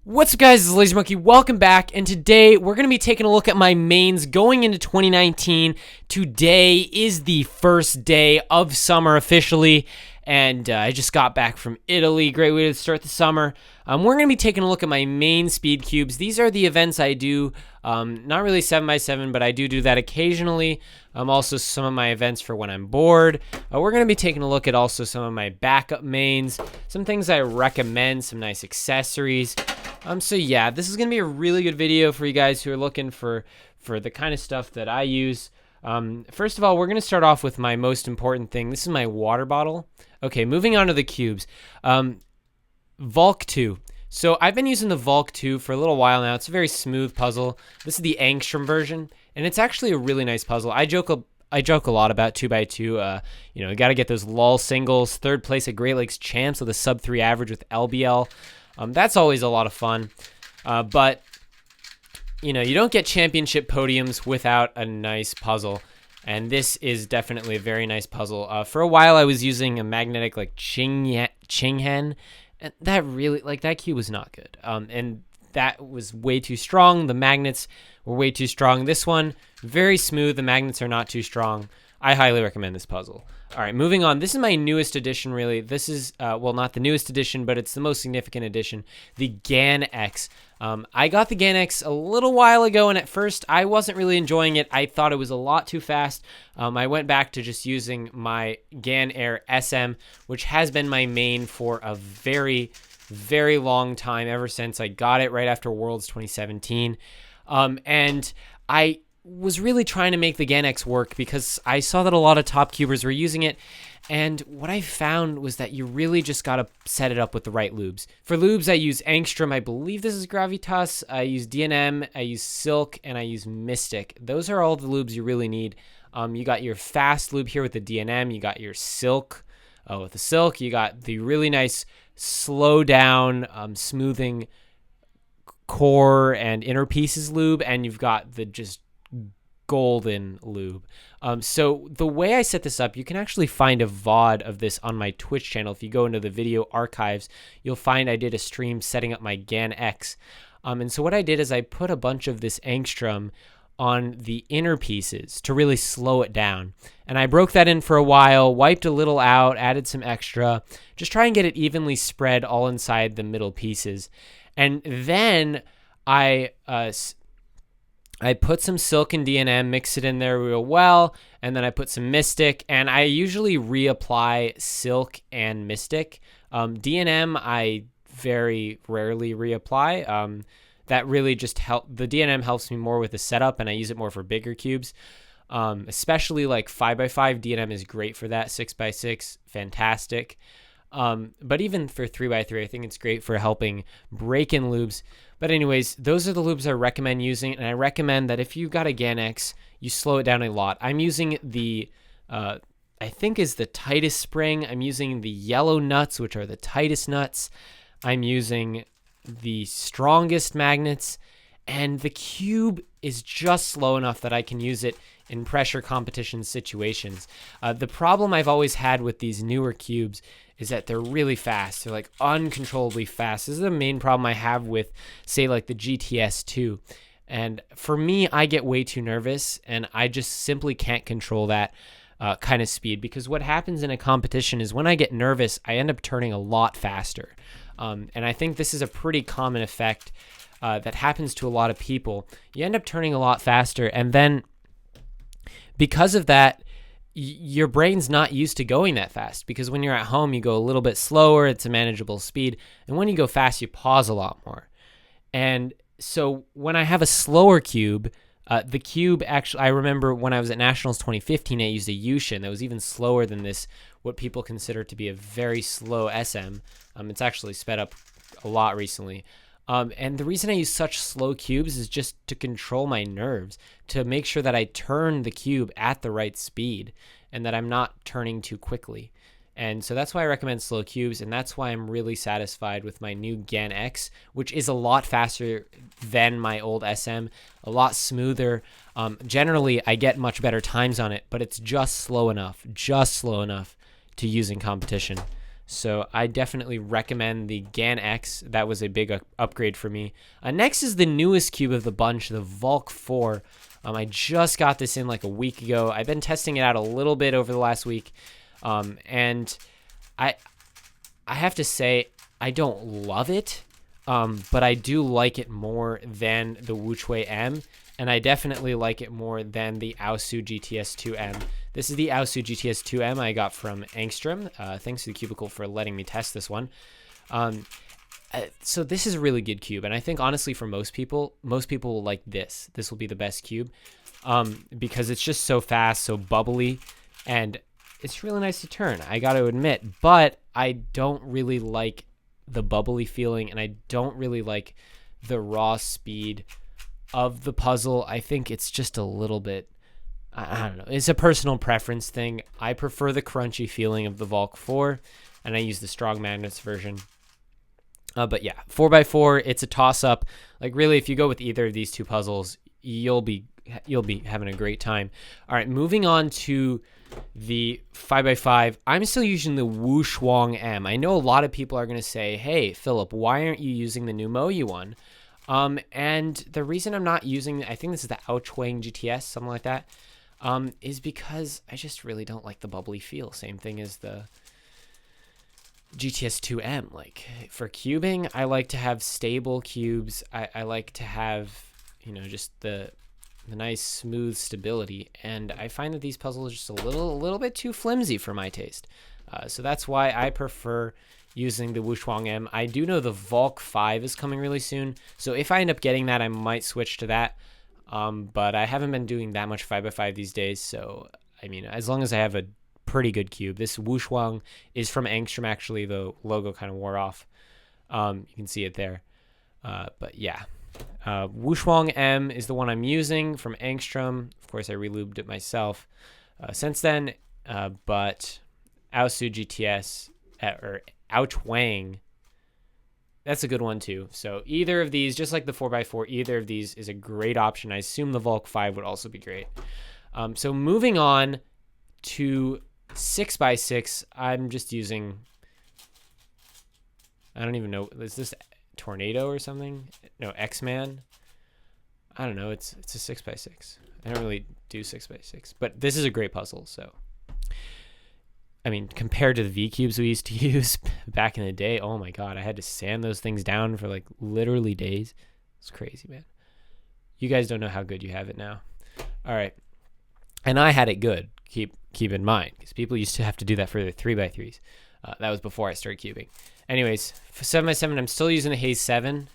What's up, guys? This is Lazy Monkey. Welcome back, and today we're going to be taking a look at my mains going into 2019. Today is the first day of summer officially, and I just got back from Italy. Great way to start the summer. We're going to be taking a look at my main Speedcubes. These are the events I do, not really 7x7, but I do that occasionally. Also some of my events for when I'm bored. We're going to be taking a look at also some of my backup mains, some things I recommend, some nice accessories. So yeah, this is going to be a really good video for you guys who are looking for the kind of stuff that I use. First of all, we're going to start off with my most important thing. This is my water bottle. Okay, moving on to the cubes. Volk 2. So I've been using the Volk 2 for a little while now. It's a very smooth puzzle. This is the Angstrom version, and it's actually a really nice puzzle. I joke a lot about 2x2. You got to get those lull singles. Third place at Great Lakes Champs with a sub-3 average with LBL. That's always a lot of fun, but you don't get championship podiums without a nice puzzle, and this is definitely a very nice puzzle. For a while, I was using a magnetic like Chinghen, and that cube was not good, and that was way too strong. The magnets were way too strong. This one, very smooth. The magnets are not too strong. I highly recommend this puzzle. All right, moving on. This is my newest edition, really. This is, well, not the newest edition, but it's the most significant edition, the GAN X. I got the GAN X a little while ago, and at first I wasn't really enjoying it. I thought it was a lot too fast. I went back to just using my GAN Air SM, which has been my main for a very, very long time, ever since I got it right after Worlds 2017. And I was really trying to make the GAN X work because I saw that a lot of top cubers were using it, and what I found was that you really just got to set it up with the right lubes. For lubes, I use Angstrom. I believe this is Gravitas. I use DNM. I use Silk, and I use Mystic. Those are all the lubes you really need. You got your fast lube here with the DNM. You got your Silk with the Silk. You got the really nice slow down, smoothing core and inner pieces lube, and you've got the just golden lube. So the way I set this up, you can actually find a VOD of this on my Twitch channel. If you go into the video archives, you'll find I did a stream setting up my GAN X. And so what I did is I put a bunch of this Angstrom on the inner pieces to really slow it down. And I broke that in for a while, wiped a little out, added some extra, just try and get it evenly spread all inside the middle pieces. And then I put some Silk and DNM, mix it in there real well, and then I put some Mystic, and I usually reapply Silk and Mystic. DNM I very rarely reapply. That really just the DNM helps me more with the setup, and I use it more for bigger cubes. Especially like 5x5, DNM is great for that. 6x6, fantastic. But even for 3x3, I think it's great for helping break in lubes. But anyways, those are the lubes I recommend using, and I recommend that if you've got a GAN X, you slow it down a lot. I'm using the, I think is the tightest spring. I'm using the yellow nuts, which are the tightest nuts. I'm using the strongest magnets, and the cube is just slow enough that I can use it in pressure competition situations. The problem I've always had with these newer cubes is that they're really fast. They're like uncontrollably fast. This is the main problem I have with, say, like the GTS 2. And for me, I get way too nervous, and I just simply can't control that kind of speed, because what happens in a competition is when I get nervous, I end up turning a lot faster. And I think this is a pretty common effect that happens to a lot of people. You end up turning a lot faster, and then because of that, your brain's not used to going that fast, because when you're at home, you go a little bit slower. It's a manageable speed. And when you go fast, you pause a lot more. And so when I have a slower cube, the cube actually, I remember when I was at Nationals 2015, I used a Yushin that was even slower than this, what people consider to be a very slow SM. It's actually sped up a lot recently. And the reason I use such slow cubes is just to control my nerves, to make sure that I turn the cube at the right speed and that I'm not turning too quickly. And so that's why I recommend slow cubes, and that's why I'm really satisfied with my new GAN X, which is a lot faster than my old SM, a lot smoother. Generally, I get much better times on it, but it's just slow enough to use in competition. So I definitely recommend the GAN X. That was a big upgrade for me. Next is the newest cube of the bunch, the Volk 4. I just got this in like a week ago. I've been testing it out a little bit over the last week. And I have to say, I don't love it, but I do like it more than the Wuchuei M, and I definitely like it more than the Aussie GTS 2M. This is the Aussie GTS 2M I got from Angstrom. Thanks to the Cubicle for letting me test this one. So this is a really good cube, and I think honestly for most people will like this. This will be the best cube because it's just so fast, so bubbly, and it's really nice to turn, I got to admit, but I don't really like the bubbly feeling, and I don't really like the raw speed of the puzzle. I think it's just a little bit, I don't know. It's a personal preference thing. I prefer the crunchy feeling of the Volk 4, and I use the strong magnets version. But yeah, 4x4, it's a toss-up. Like really, if you go with either of these two puzzles, you'll be having a great time. All right, moving on to the 5x5. I'm still using the Wuchuei M. I know a lot of people are going to say, hey, Philip, why aren't you using the new Moyu one? And the reason I'm not using, I think this is the Ouchwang GTS, something like that, is because I just really don't like the bubbly feel. Same thing as the GTS 2M. Like for cubing, I like to have stable cubes. I like to have, you know, just the nice smooth stability, and I find that these puzzles are just a little bit too flimsy for my taste. So that's why I prefer using the Wuchuei M. I do know the Volk 5 is coming really soon, so if I end up getting that, I might switch to that. But I haven't been doing that much 5x5 these days, so I mean, as long as I have a pretty good cube. This Wuchuei is from Angstrom, actually. The logo kind of wore off. You can see it there. But yeah. Wuchuei M is the one I'm using from Angstrom. Of course, I relubed it myself since then. But Aussie GTS, or Ouchwang, that's a good one too. So either of these, just like the 4x4, either of these is a great option. I assume the Volk 5 would also be great. So moving on to 6x6, I'm just using, I don't even know, is this Tornado or something? No, X-Man. I don't know. It's a 6x6. I don't really do 6x6, but this is a great puzzle. So, I mean, compared to the V cubes we used to use back in the day, oh my god, I had to sand those things down for like literally days. It's crazy, man. You guys don't know how good you have it now. All right, and I had it good. Keep in mind, because people used to have to do that for their 3x3s. That was before I started cubing. Anyways, for 7x7, I'm still using the Haze 7,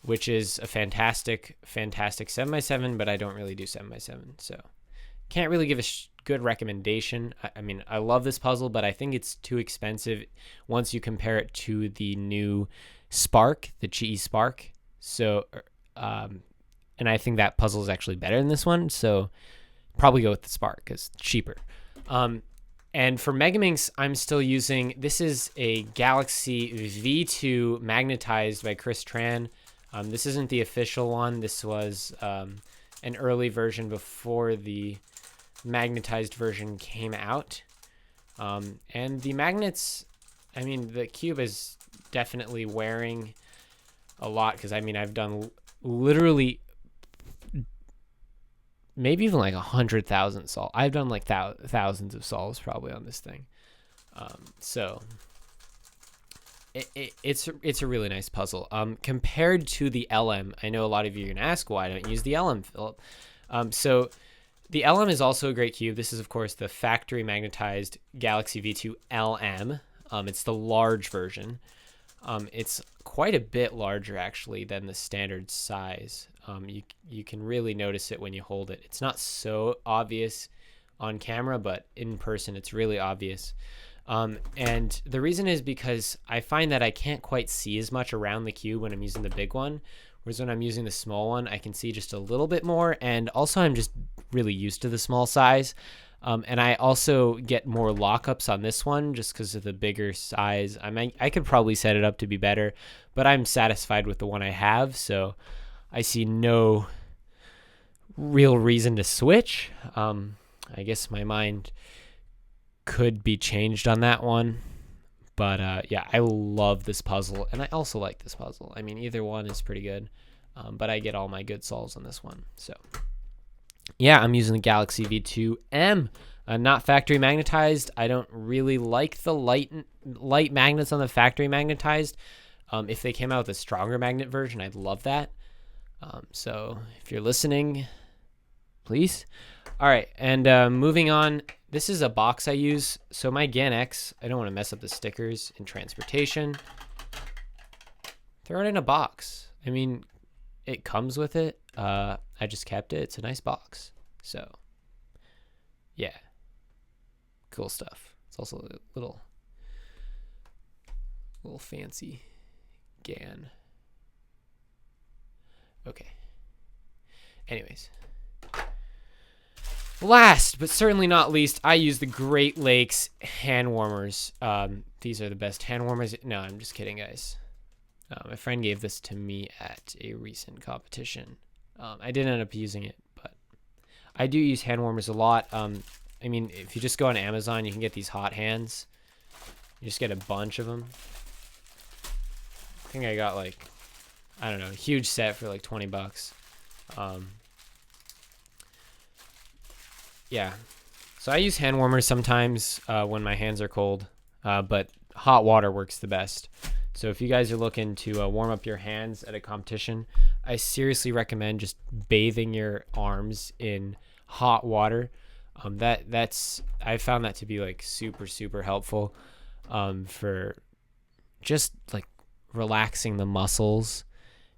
which is a fantastic 7x7, but I don't really do 7x7, so can't really give a good recommendation. I mean, I love this puzzle, but I think it's too expensive once you compare it to the new Spark, the GE Spark. So, and I think that puzzle is actually better than this one, so probably go with the Spark because it's cheaper. And for Megaminx, I'm still using, this is a Galaxy V2 magnetized by Chris Tran. This isn't the official one. This was an early version before the magnetized version came out. And the magnets, I mean, the cube is definitely wearing a lot because, I mean, I've done literally maybe even like 100,000 solves. I've done like thousands of solves probably on this thing. So it's a really nice puzzle. Compared to the LM, I know a lot of you are going to ask, why don't you use the LM, Philip? So the LM is also a great cube. This is, of course, the factory magnetized Galaxy V2 LM. It's the large version. It's quite a bit larger, actually, than the standard size. You can really notice it when you hold it. It's not so obvious on camera, but in person, it's really obvious. And the reason is because I find that I can't quite see as much around the cube when I'm using the big one, whereas when I'm using the small one, I can see just a little bit more. And also, I'm just really used to the small size. And I also get more lockups on this one just because of the bigger size. I could probably set it up to be better, but I'm satisfied with the one I have, so I see no real reason to switch. I guess my mind could be changed on that one. But yeah, I love this puzzle, and I also like this puzzle. I mean, either one is pretty good, but I get all my good solves on this one. So yeah, I'm using the Galaxy V2M, not factory magnetized. I don't really like the light magnets on the factory magnetized. If they came out with a stronger magnet version, I'd love that. So if you're listening, please. All right, and moving on. This is a box I use. So my GAN-X, I don't want to mess up the stickers in transportation. Throw it in a box. I mean, it comes with it. I just kept it. It's a nice box. So, yeah. Cool stuff. It's also a little fancy GAN. Okay. Anyways. Last, but certainly not least, I use the Great Lakes hand warmers. These are the best hand warmers. No, I'm just kidding, guys. My friend gave this to me at a recent competition. I didn't end up using it, but I do use hand warmers a lot. I mean, if you just go on Amazon, you can get these hot hands. You just get a bunch of them. I think I got like, I don't know, a huge set for like 20 bucks. Yeah, so I use hand warmers sometimes when my hands are cold, but hot water works the best. So if you guys are looking to warm up your hands at a competition, I seriously recommend just bathing your arms in hot water. I found that to be like super helpful for just like relaxing the muscles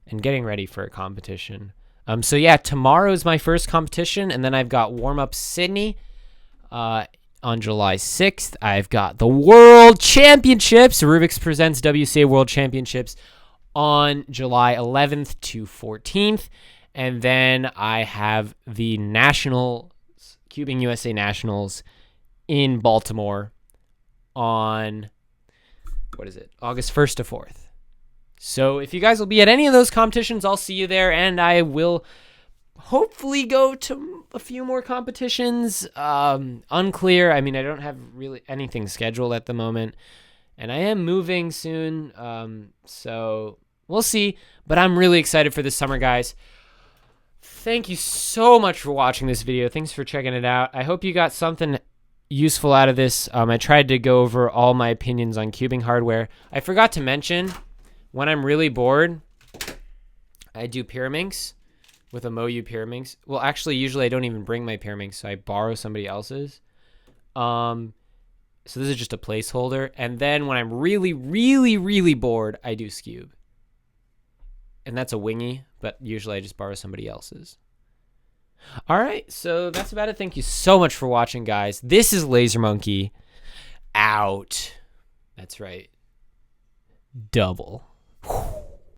and getting ready for a competition. So yeah, tomorrow is my first competition, and then I've got Warm-Up Sydney on July 6th. I've got the World Championships, Rubik's Presents WCA World Championships on July 11th to 14th, and then I have the Nationals, Cubing USA Nationals in Baltimore on, August 1st to 4th. So if you guys will be at any of those competitions, I'll see you there, and I will hopefully go to a few more competitions. Unclear. I mean, I don't have really anything scheduled at the moment, and I am moving soon, so we'll see. But I'm really excited for this summer, guys. Thank you so much for watching this video. Thanks for checking it out. I hope you got something useful out of this. I tried to go over all my opinions on cubing hardware. I forgot to mention, when I'm really bored, I do Pyraminx with a MoU Pyraminx. Well, actually, usually I don't even bring my Pyraminx, so I borrow somebody else's. So this is just a placeholder. And then when I'm really bored, I do Scube. And that's a wingy, but usually I just borrow somebody else's. All right, so that's about it. Thank you so much for watching, guys. This is Laser Monkey out. That's right. Double. Whew.